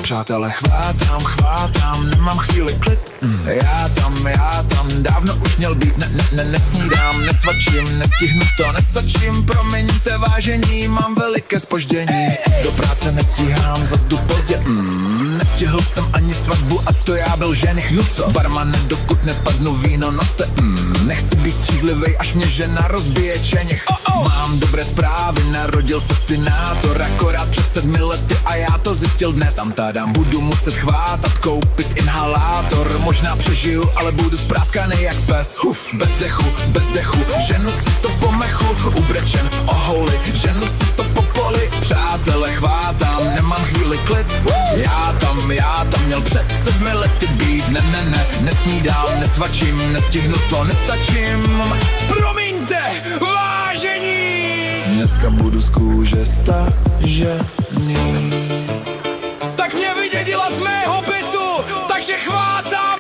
Přátelé, chvátám, nemám chvíli klid. Já tam, dávno už měl být. Nesnídám, nesvačím, nestihnu to, nestačím. Promiňte vážení, mám veliké zpoždění. Do práce nestíhám, zas jdu pozdě. Nestihl jsem ani svatbu a to já byl ženich. Co? Barmane, dokud nepadnu víno, noste. Nechci být střízlivej, až mě žena rozbije čenich. Mám dobré zprávy, narodil se synátor. Akorát před 7 lety a já to zjistil dnes. Tam tádám, budu muset chvátat, koupit inhalátor. Možná přežiju, ale budu spráskánej jak pes. Bez dechu, ženu si to po mechu. Ubrečen o houli, ženu si to po poli. Přátelé, chvátám, nemám chvíli klid. Já tam měl před 7 lety být. Nesnídám, nesvačím, nestihnu to, nestačím. Promiňte, vážení! Dneska budu z kůže stažený.